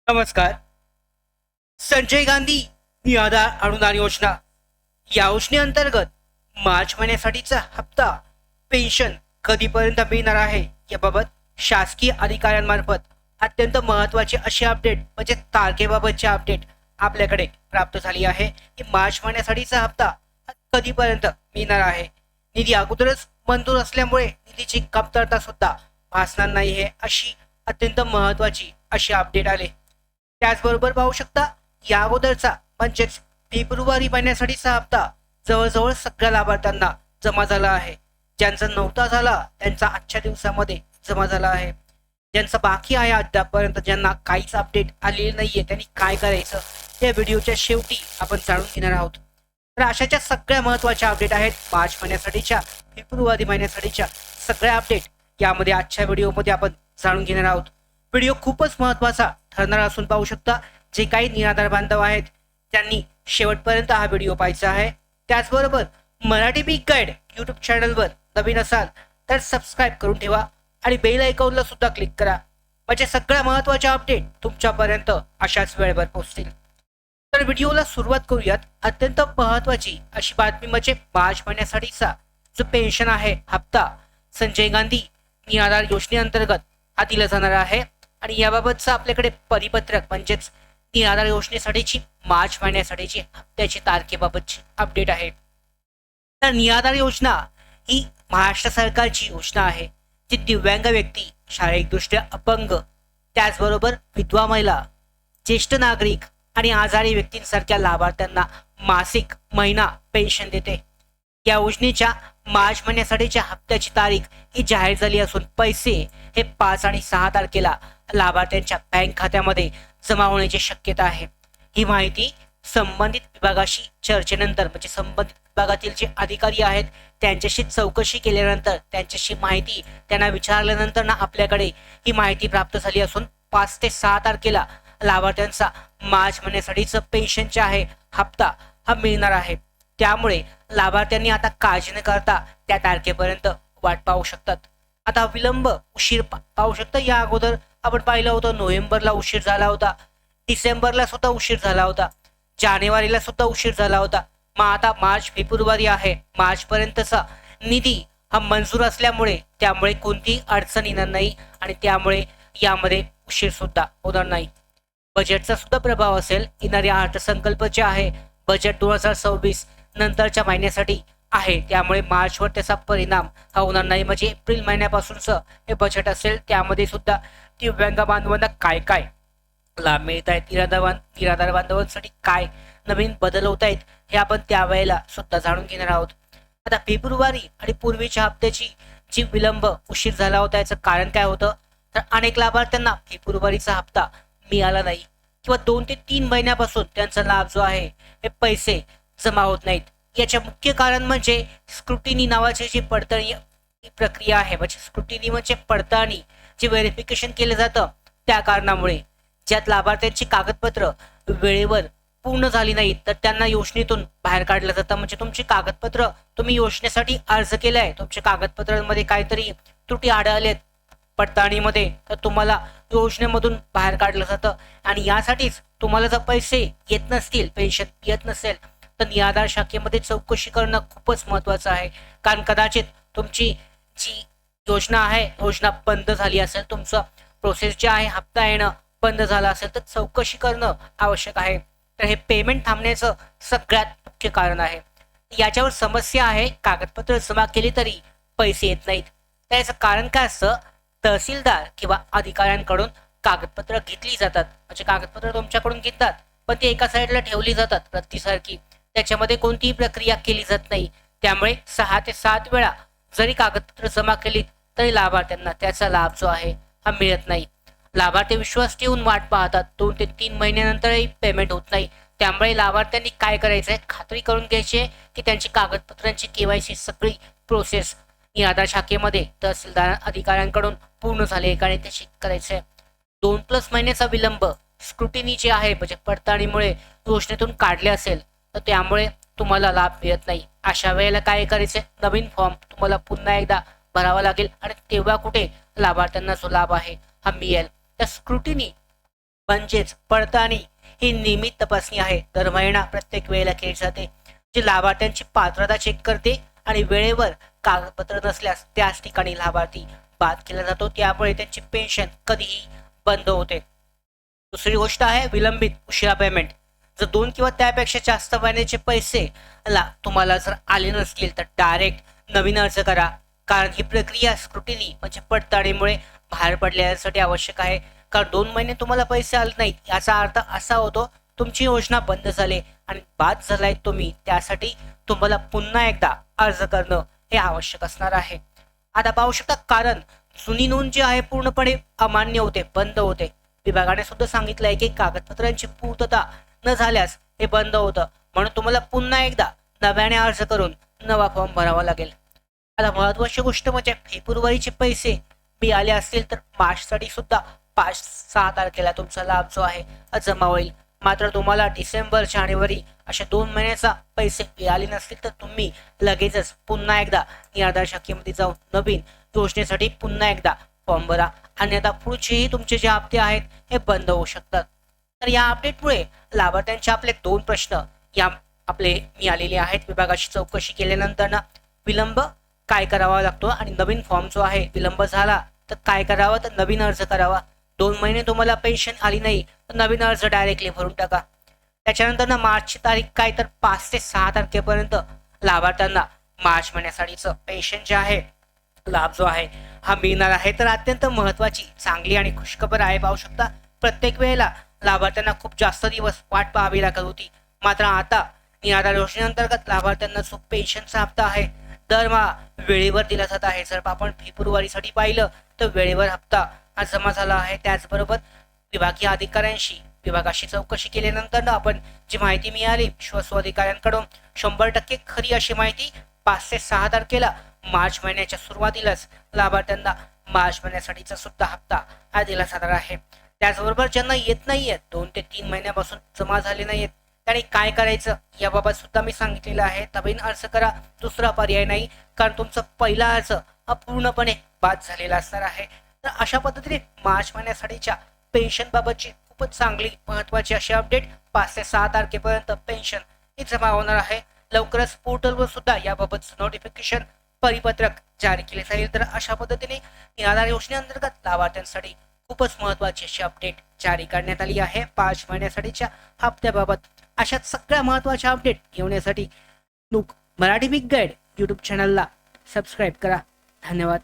नमस्कार. संजय गांधी निराधार अनुदान योजना या योजनेअंतर्गत मार्च महिन्यासाठीचा हप्ता पेन्शन कधीपर्यंत मिळणार आहे याबाबत शासकीय अधिकाऱ्यांमार्फत अत्यंत महत्त्वाची अशी अपडेट म्हणजे तारखेबाबतची अपडेट आपल्याकडे प्राप्त झाली आहे की मार्च महिन्यासाठीचा हप्ता कधीपर्यंत मिळणार आहे. निधी अगोदरच मंजूर असल्यामुळे निधीची कमतरता सुद्धा भासणार नाही आहे अशी अत्यंत महत्त्वाची अशी अपडेट आली. त्याचबरोबर पाहू शकता या अगोदरचा म्हणजेच फेब्रुवारी महिन्यासाठीचा हप्ता जवळजवळ सगळ्या लाभार्थ्यांना जमा झाला आहे. ज्यांचा नव्हता झाला त्यांचा आजच्या दिवसामध्ये जमा झाला आहे. ज्यांचा बाकी आहे अद्यापपर्यंत ज्यांना काहीच अपडेट आलेली नाहीये त्यांनी काय करायचं या व्हिडिओच्या शेवटी आपण जाणून घेणार आहोत. तर अशाच्या सगळ्या महत्त्वाच्या अपडेट आहेत मार्च महिन्यासाठीच्या फेब्रुवारी महिन्यासाठीच्या सगळ्या अपडेट यामध्ये आजच्या व्हिडिओमध्ये आपण जाणून घेणार आहोत. व्हिडिओ खूपच महत्त्वाचा ठरणार असून पाहू शकता जे काही निराधार बांधव आहेत त्यांनी शेवटपर्यंत हा व्हिडिओ पाहायचा आहे. त्याचबरोबर मराठी बिग गाईड यूट्यूब चॅनलवर नवीन असाल तर सबस्क्राईब करून ठेवा आणि बेल आयकॉनला सुद्धा क्लिक करा म्हणजे सगळ्या महत्त्वाच्या अपडेट तुमच्यापर्यंत अशाच वेळेवर पोहोचतील. तर व्हिडिओला सुरुवात करूयात. अत्यंत महत्त्वाची अशी बातमी म्हणजे मार्च महिन्यासाठीचा जो पेन्शन आहे हप्ता संजय गांधी निराधार योजनेअंतर्गत हा दिला जाणार आहे आणि याबाबतचं आपल्याकडे परिपत्रक म्हणजेच निराधार योजनेसाठीची मार्च महिन्यासाठीची हप्त्याची तारखेबाबतची अपडेट आहे. तर निराधार योजना ही महाराष्ट्र सरकारची योजना आहे जी दिव्यांग व्यक्ती, शारीरिकदृष्ट्या अपंग, त्याचबरोबर विधवा महिला, ज्येष्ठ नागरिक आणि आजारी व्यक्तींसारख्या लाभार्थ्यांना मासिक महिना पेन्शन देते. या योजनेच्या मार्च महिन्यासाठीच्या हप्त्याची तारीख ही जाहीर झाली असून पैसे हे 5 आणि 6 तारखेला लाभार्थ्यांच्या बँक खात्यामध्ये जमा होण्याची शक्यता आहे. ही माहिती संबंधित विभागाशी चर्चेनंतर म्हणजे संबंधित विभागातील जे अधिकारी आहेत त्यांच्याशी चौकशी केल्यानंतर त्यांच्याशी माहिती त्यांना विचारल्यानंतर ना आपल्याकडे ही माहिती प्राप्त झाली असून 5 ते 6 तारखेला लाभार्थ्यांचा मार्च महिन्यासाठीचं पेन्शनचे आहे हप्ता हा मिळणार आहे. त्यामुळे लाभार्थ्यांनी आता काळजी न करता त्या तारखेपर्यंत वाट पाहू शकतात. आता विलंब उशीर पाहू शकता. या अगोदर आपण पाहिलं होतं नोव्हेंबरला उशीर झाला होता, डिसेंबरला सुद्धा उशीर झाला होता, जानेवारीला सुद्धा उशीर झाला होता. मग आता मार्च फेब्रुवारी आहे, मार्च पर्यंतचा निधी हा मंजूर असल्यामुळे त्यामुळे कोणतीही अडचण येणार नाही आणि त्यामुळे यामध्ये उशीर सुद्धा होणार नाही. बजेटचा सुद्धा प्रभाव असेल. येणाऱ्या अर्थसंकल्प जे आहे बजेट 2026 नंतरच्या महिन्यासाठी आहे त्यामुळे मार्चवर त्याचा परिणाम हा होणार नाही. म्हणजे एप्रिल महिन्यापासूनचं हे बजेट असेल त्यामध्ये सुद्धा दिव्यांग बांधवांना काय काय लाभ मिळत आहेत, निराधार बांधवांसाठी काय नवीन बदल होत आहेत हे आपण त्यावेळेला सुद्धा जाणून घेणार आहोत. आता फेब्रुवारी आणि पूर्वीच्या हप्त्याची जी विलंब उशीर झाला होता याचं कारण काय होतं तर अनेक लाभार्थ्यांना फेब्रुवारीचा हप्ता मिळाला नाही किंवा 2 ते 3 महिन्यापासून त्यांचा लाभ जो आहे हे पैसे जमा होत नाहीत. याचे मुख्य कारण म्हणजे स्क्रुटिनी नावाची जी पडताळणी प्रक्रिया आहे म्हणजे स्क्रुटिनी म्हणजे पडताळणी जे व्हेरिफिकेशन केलं जातं त्या कारणामुळे ज्यात लाभार्थ्यांची कागदपत्र वेळेवर पूर्ण झाली नाहीत तर त्यांना योजनेतून बाहेर काढलं जातं. म्हणजे तुमची कागदपत्र तुम्ही योजनेसाठी अर्ज केलाय तुमच्या कागदपत्रांमध्ये काहीतरी त्रुटी आढळल्यात पडताळणीमध्ये तर तुम्हाला योजनेमधून बाहेर काढलं जातं आणि यासाठीच तुम्हाला जर पैसे येत नसतील, पेन्शन येत नसेल तर निराधार शाखेमध्ये चौकशी करणं खूपच महत्त्वाचं आहे. कारण कदाचित तुमची जी योजना आहे योजना बंद झाली असेल, तुमचं प्रोसेस जे आहे हप्ता येणं बंद झाला असेल तर चौकशी करणं आवश्यक आहे. तर हे पेमेंट थांबण्याचं सगळ्यात मुख्य कारण आहे. याच्यावर समस्या आहे कागदपत्र जमा केली तरी पैसे येत नाहीत. तर याचं कारण काय असतं तहसीलदार किंवा अधिकाऱ्यांकडून कागदपत्र घेतली जातात म्हणजे कागदपत्र तुमच्याकडून घेतात पण ती एका साईडला ठेवली जातात रत्तीसारखी, त्याच्यामध्ये कोणतीही प्रक्रिया केली जात नाही. त्यामुळे 6 ते 7 वेळा जरी कागदपत्र जमा केली तरी लाभार्थ्यांना त्याचा लाभ जो आहे हा मिळत नाही. लाभार्थी विश्वास ठेवून वाट पाहतात, 2 ते 3 महिन्यानंतरही पेमेंट होत नाही. त्यामुळे लाभार्थ्यांनी काय करायचंय खात्री करून घ्यायची आहे की त्यांची कागदपत्रांची केवायसी सगळी प्रोसेस निराधार शाखेमध्ये तहसीलदार अधिकाऱ्यांकडून पूर्ण झाली आहे आणि ते चेक करायचंय. 2+ महिन्याचा विलंब स्क्रुटिनी जे आहे म्हणजे पडताळणीमुळे योजनेतून काढले असेल तर त्यामुळे तुम्हाला लाभ मिळत नाही. अशा वेळेला काय करायचंय नवीन फॉर्म तुम्हाला पुन्हा एकदा भरावा लागेल आणि तेव्हा कुठे लाभार्थ्यांना जो लाभ आहे हा मिळेल. तर स्क्रुटिनी म्हणजेच पडताळणी ही नियमित तपासणी आहे. दर महिना प्रत्येक वेळेला केली जाते, जी लाभार्थ्यांची पात्रता चेक करते आणि वेळेवर कागदपत्र नसल्यास त्याच ठिकाणी लाभार्थी बाद केला जातो. त्यामुळे त्यांची पेन्शन कधीही बंद होते. दुसरी गोष्ट आहे विलंबित उशिरा पेमेंट. जर 2 किंवा त्यापेक्षा जास्त महिन्याचे पैसे तुम्हाला जर आले नसतील तर डायरेक्ट नवीन अर्ज करा, कारण ही प्रक्रिया स्क्रुटिनी म्हणजे पडताळणीमुळे बाहेर पडण्यासाठी आवश्यक आहे. कारण 2 महिने तुम्हाला पैसे आले नाहीत याचा अर्थ असा होतो तुमची योजना बंद झाली आणि बाद झालाय तुम्ही, त्यासाठी तुम्हाला पुन्हा एकदा अर्ज करणं हे आवश्यक असणार आहे. आता पाहू शकता कारण जुनी नोंद जी आहे पूर्णपणे अमान्य होते, बंद होते. विभागाने सुद्धा सांगितलंय की कागदपत्रांची पूर्तता न झाल्यास हे बंद होतं, म्हणून तुम्हाला पुन्हा एकदा नव्याने अर्ज करून नवा फॉर्म भरावा लागेल. आता महत्वाची गोष्ट म्हणजे फेब्रुवारीचे पैसे मिळाले असतील तर मार्चसाठी सुद्धा 5-6 तारखेला तुमचा लाभ जो आहे जमा होईल. मात्र तुम्हाला डिसेंबर जानेवारी अशा 2 महिन्याचा पैसे मिळाले नसतील तर तुम्ही लगेचच पुन्हा एकदा निर्धार शाखेमध्ये जाऊन नवीन योजनेसाठी पुन्हा एकदा फॉर्म भरा, अन्यथा पुढचेही तुमचे जे हप्ते आहेत हे बंद होऊ शकतात. तर या अपडेटमुळे लाभार्थ्यांचे आपले 2 प्रश्न या आपले मिळालेले आहेत. विभागाची चौकशी केल्यानंतर ना विलंब काय करावा लागतो आणि नवीन फॉर्म जो आहे विलंब झाला तर काय करावं, तर नवीन अर्ज करावा. 2 महिने तुम्हाला पेन्शन आली नाही तर नवीन अर्ज डायरेक्टली भरून टाका. त्याच्यानंतर ना मार्चची तारीख काय, तर 5 ते 6 तारखेपर्यंत लाभार्थ्यांना मार्च महिन्यासाठीचं पेन्शन जे आहे लाभ जो आहे हा मिळणार आहे. तर अत्यंत महत्वाची, चांगली आणि खुशखबर आहे. पाहू शकता प्रत्येक वेळेला लाभार्थ्यांना खूप जास्त दिवस वाट पाहावी लागत होती, मात्र आता निराधार योजनेअंतर्गत लाभार्थ्यांना जो पेन्शनचा हप्ता आहे दरमहा वेळेवर दिला जात आहे. जर आपण फेब्रुवारीसाठी पाहिलं तर वेळेवर हप्ता हा जमा झाला आहे. त्याचबरोबर विभागीय अधिकाऱ्यांशी विभागाशी चौकशी केल्यानंतर आपण जी माहिती मिळाली विश्वासू अधिकाऱ्यांकडून 100% खरी अशी माहिती 5 ते 6 तारखेला मार्च महिन्याच्या सुरुवातीलाच लाभार्थ्यांना मार्च महिन्यासाठीचा सुद्धा हप्ता हा दिला जाणार आहे. त्याचबरोबर ज्यांना येत नाहीये 2 ते 3 महिन्यापासून जमा झाले नाहीयेत त्यांनी काय करायचं याबाबत सुद्धा मी सांगितलेलं आहे. नवीन अर्ज करा, दुसरा पर्याय नाही, कारण तुमचा पहिला अर्ज हा पूर्णपणे बाद झालेला असणार आहे. तर अशा पद्धतीने मार्च महिन्यासाठीच्या पेन्शन बाबतची खूपच चांगली महत्वाची अशी अपडेट 5 ते 6 तारखेपर्यंत पेन्शन ही जमा होणार आहे. लवकरच पोर्टलवर सुद्धा याबाबत नोटिफिकेशन परिपत्रक जारी केले जाईल. तर अशा पद्धतीने निराधार योजनेअंतर्गत लाभार्थ्यांसाठी खूपच महत्वाची अशी अपडेट जारी करण्यात आली आहे 5 महिन्यासाठीच्या हप्त्याबाबत. अशाच सगळ्या महत्वाच्या अपडेट घेण्यासाठी मराठी बिग गाईड यूट्यूब चॅनलला सबस्क्राईब करा. धन्यवाद.